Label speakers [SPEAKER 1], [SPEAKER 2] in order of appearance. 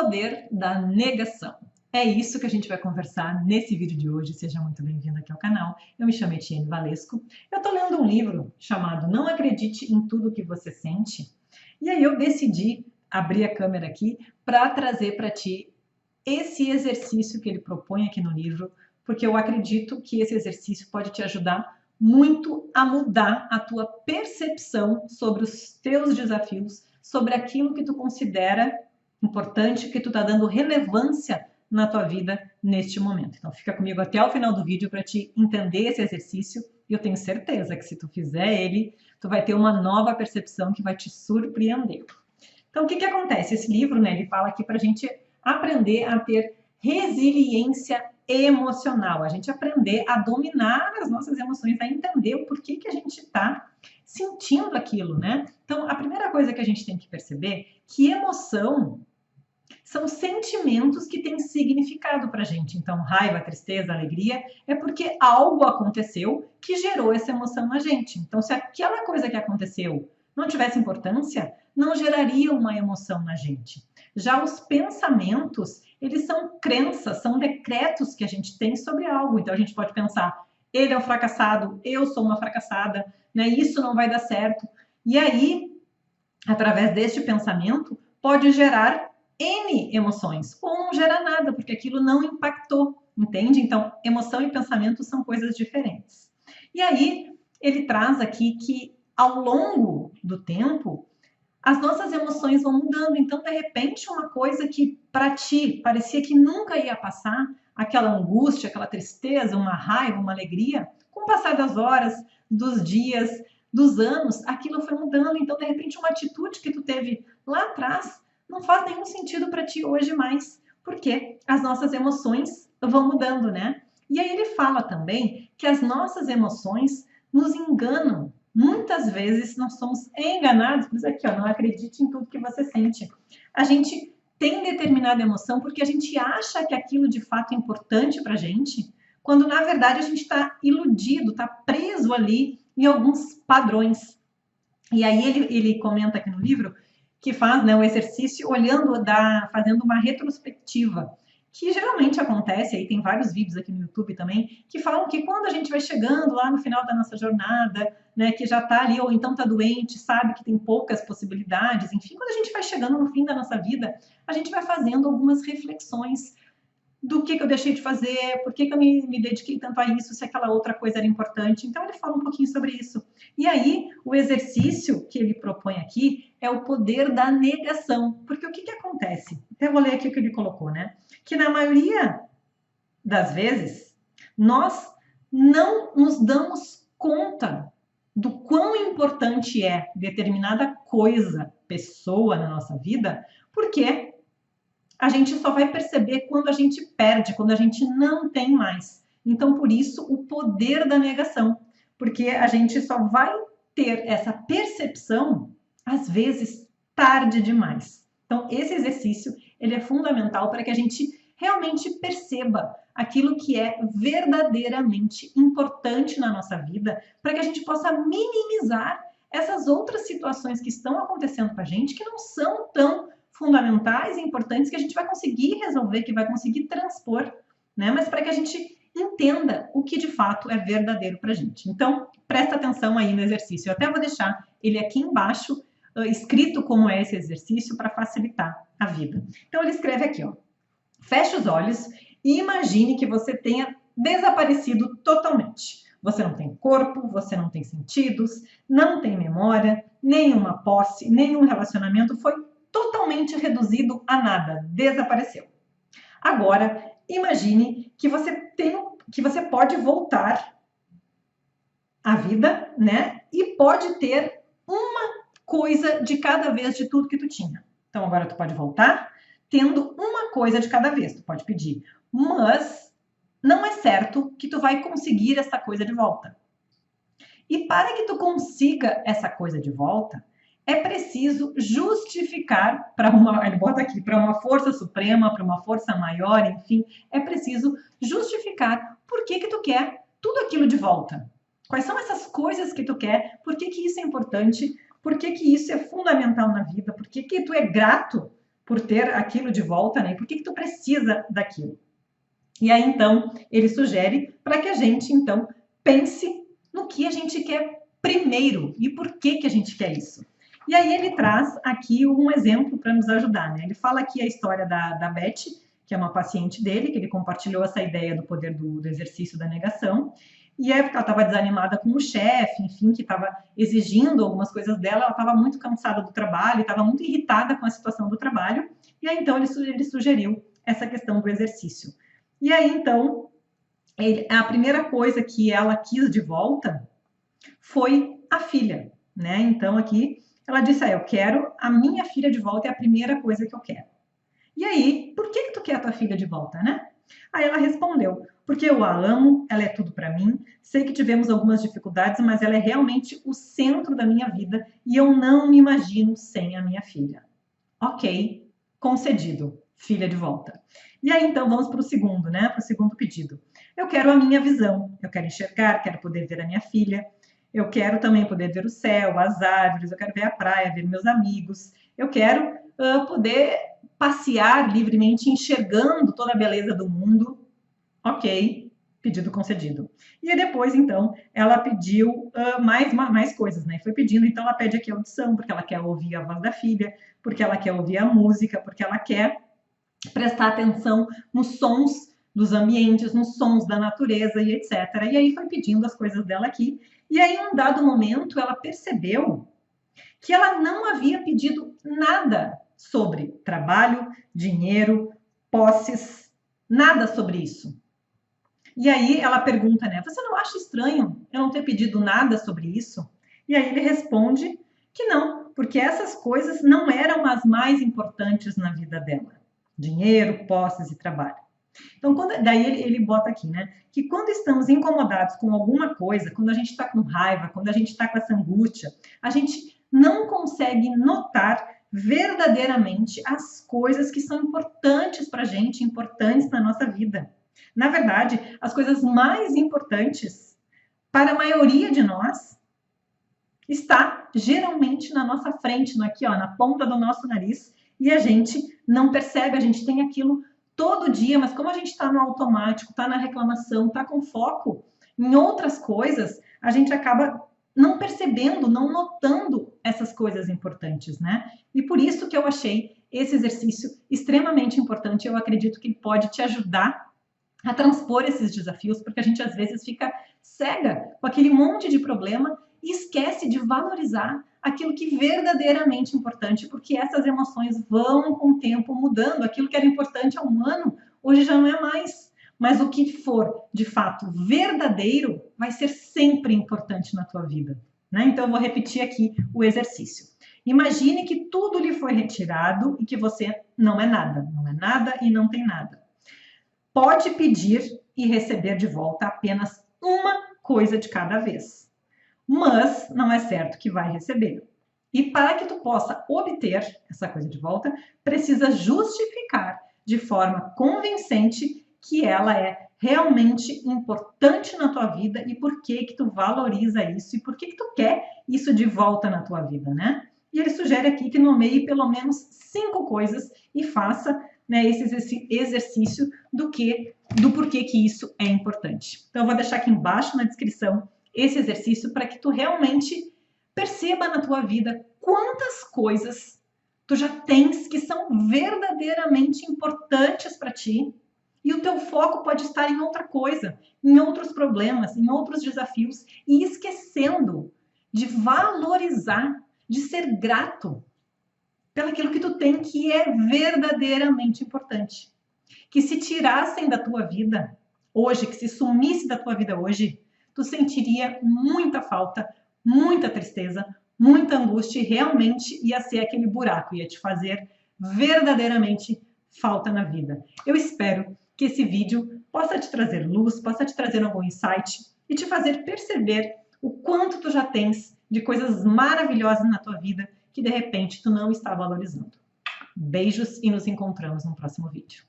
[SPEAKER 1] poder da negação. É isso que a gente vai conversar nesse vídeo de hoje. Seja muito bem-vindo aqui ao canal. Eu me chamo Etienne Valesco. Eu estou lendo um livro chamado Não Acredite em Tudo que Você Sente. E aí eu decidi abrir a câmera aqui para trazer para ti esse exercício que ele propõe aqui no livro, porque eu acredito que esse exercício pode te ajudar muito a mudar a tua percepção sobre os teus desafios, sobre aquilo que tu considera importante, que tu está dando relevância na tua vida neste momento. Então fica comigo até o final do vídeo para te entender esse exercício e eu tenho certeza que se tu fizer ele, tu vai ter uma nova percepção que vai te surpreender. Então o que acontece? Esse livro, né, ele fala aqui para a gente aprender a ter resiliência emocional, a gente aprender a dominar as nossas emoções, a entender o porquê que a gente está sentindo aquilo, né? Então a primeira coisa que a gente tem que perceber é que emoção são sentimentos que têm significado para a gente. Então, raiva, tristeza, alegria, é porque algo aconteceu que gerou essa emoção na gente. Então, se aquela coisa que aconteceu não tivesse importância, não geraria uma emoção na gente. Já os pensamentos, eles são crenças, são decretos que a gente tem sobre algo. Então, a gente pode pensar, ele é um fracassado, eu sou uma fracassada, né? Isso não vai dar certo. E aí, através deste pensamento, pode gerar N emoções, ou não gera nada, porque aquilo não impactou, entende? Então, emoção e pensamento são coisas diferentes. E aí, ele traz aqui que, ao longo do tempo, as nossas emoções vão mudando. Então, de repente, uma coisa que para ti parecia que nunca ia passar, aquela angústia, aquela tristeza, uma raiva, uma alegria, com o passar das horas, dos dias, dos anos, aquilo foi mudando. Então, de repente, uma atitude que tu teve lá atrás não faz nenhum sentido para ti hoje mais, porque as nossas emoções vão mudando, né? E aí ele fala também que as nossas emoções nos enganam. Muitas vezes nós somos enganados, por isso aqui, ó, não acredite em tudo que você sente. A gente tem determinada emoção porque a gente acha que aquilo de fato é importante para a gente, quando na verdade a gente está iludido, está preso ali em alguns padrões. E aí ele comenta aqui no livro que faz, né, o exercício fazendo uma retrospectiva, que geralmente acontece, aí tem vários vídeos aqui no YouTube também, que falam que quando a gente vai chegando lá no final da nossa jornada, né, que já está ali, ou então está doente, sabe que tem poucas possibilidades, enfim, quando a gente vai chegando no fim da nossa vida, a gente vai fazendo algumas reflexões do que eu deixei de fazer, por que eu me dediquei tanto a isso, se aquela outra coisa era importante. Então, ele fala um pouquinho sobre isso. E aí, o exercício que ele propõe aqui é o poder da negação. Porque o que acontece? Até vou ler aqui o que ele colocou, né? Que na maioria das vezes, nós não nos damos conta do quão importante é determinada coisa, pessoa na nossa vida, porque a gente só vai perceber quando a gente perde, quando a gente não tem mais. Então, por isso, o poder da negação. Porque a gente só vai ter essa percepção, às vezes, tarde demais. Então, esse exercício, ele é fundamental para que a gente realmente perceba aquilo que é verdadeiramente importante na nossa vida, para que a gente possa minimizar essas outras situações que estão acontecendo com a gente, que não são tão fundamentais e importantes que a gente vai conseguir resolver, que vai conseguir transpor, né? Mas para que a gente entenda o que de fato é verdadeiro para a gente. Então, presta atenção aí no exercício. Eu até vou deixar ele aqui embaixo, escrito como é esse exercício, para facilitar a vida. Então, ele escreve aqui, ó. Feche os olhos e imagine que você tenha desaparecido totalmente. Você não tem corpo, você não tem sentidos, não tem memória, nenhuma posse, nenhum relacionamento, foi totalmente reduzido a nada, desapareceu. Agora, imagine que você pode voltar à vida, né? E pode ter uma coisa de cada vez de tudo que tu tinha. Então, agora tu pode voltar tendo uma coisa de cada vez, tu pode pedir. Mas não é certo que tu vai conseguir essa coisa de volta. E para que tu consiga essa coisa de volta, é preciso justificar ele bota aqui, para uma força suprema, para uma força maior, enfim, é preciso justificar por que tu quer tudo aquilo de volta. Quais são essas coisas que tu quer, por que isso é importante, por que isso é fundamental na vida, por que tu é grato por ter aquilo de volta, né? E por que tu precisa daquilo? E aí, então, ele sugere para que a gente, então, pense no que a gente quer primeiro e por que a gente quer isso. E aí ele traz aqui um exemplo para nos ajudar, né? Ele fala aqui a história da Beth, que é uma paciente dele, que ele compartilhou essa ideia do poder do exercício da negação. E é porque ela estava desanimada com o chefe, enfim, que estava exigindo algumas coisas dela, ela estava muito cansada do trabalho, estava muito irritada com a situação do trabalho, e aí então ele sugeriu essa questão do exercício. E aí então, a primeira coisa que ela quis de volta foi a filha, né? Então aqui ela disse, eu quero a minha filha de volta, é a primeira coisa que eu quero. E aí, por que tu quer a tua filha de volta, né? Aí ela respondeu, porque eu a amo, ela é tudo para mim, sei que tivemos algumas dificuldades, mas ela é realmente o centro da minha vida e eu não me imagino sem a minha filha. Ok, concedido, filha de volta. E aí então vamos para o segundo, né? Para o segundo pedido. Eu quero a minha visão, eu quero enxergar, quero poder ver a minha filha, eu quero também poder ver o céu, as árvores, eu quero ver a praia, ver meus amigos, eu quero poder passear livremente enxergando toda a beleza do mundo. Ok, pedido concedido. E depois, então, ela pediu mais coisas, né? Foi pedindo, então ela pede aqui a audição, porque ela quer ouvir a voz da filha, porque ela quer ouvir a música, porque ela quer prestar atenção nos sons dos ambientes, nos sons da natureza e etc. E aí foi pedindo as coisas dela aqui. E aí, em um dado momento, ela percebeu que ela não havia pedido nada sobre trabalho, dinheiro, posses, nada sobre isso. E aí ela pergunta, né, você não acha estranho eu não ter pedido nada sobre isso? E aí ele responde que não, porque essas coisas não eram as mais importantes na vida dela. Dinheiro, posses e trabalho. Então, daí ele bota aqui, né, que quando estamos incomodados com alguma coisa, quando a gente está com raiva, quando a gente está com essa angústia, a gente não consegue notar verdadeiramente as coisas que são importantes para a gente, importantes na nossa vida. Na verdade, as coisas mais importantes para a maioria de nós está geralmente na nossa frente, aqui, ó, na ponta do nosso nariz, e a gente não percebe, a gente tem aquilo todo dia, mas como a gente está no automático, está na reclamação, está com foco em outras coisas, a gente acaba não percebendo, não notando essas coisas importantes, né? E por isso que eu achei esse exercício extremamente importante. Eu acredito que ele pode te ajudar a transpor esses desafios, porque a gente às vezes fica cega com aquele monte de problema e esquece de valorizar aquilo que verdadeiramente é importante, porque essas emoções vão com o tempo mudando. Aquilo que era importante há um ano, hoje já não é mais. Mas o que for, de fato, verdadeiro, vai ser sempre importante na tua vida, né? Então, eu vou repetir aqui o exercício. Imagine que tudo lhe foi retirado e que você não é nada e não tem nada. Pode pedir e receber de volta apenas uma coisa de cada vez, mas não é certo que vai receber. E para que tu possa obter essa coisa de volta, precisa justificar de forma convincente que ela é realmente importante na tua vida e por que tu valoriza isso e por que tu quer isso de volta na tua vida, né? E ele sugere aqui que nomeie pelo menos 5 coisas e faça, né, esse exercício do porquê que isso é importante. Então, eu vou deixar aqui embaixo na descrição esse exercício para que tu realmente perceba na tua vida quantas coisas tu já tens que são verdadeiramente importantes para ti e o teu foco pode estar em outra coisa, em outros problemas, em outros desafios e esquecendo de valorizar, de ser grato pelaquilo que tu tem que é verdadeiramente importante. Que se tirassem da tua vida hoje, que se sumisse da tua vida hoje, tu sentiria muita falta, muita tristeza, muita angústia e realmente ia ser aquele buraco, ia te fazer verdadeiramente falta na vida. Eu espero que esse vídeo possa te trazer luz, possa te trazer algum insight e te fazer perceber o quanto tu já tens de coisas maravilhosas na tua vida que de repente tu não está valorizando. Beijos e nos encontramos no próximo vídeo.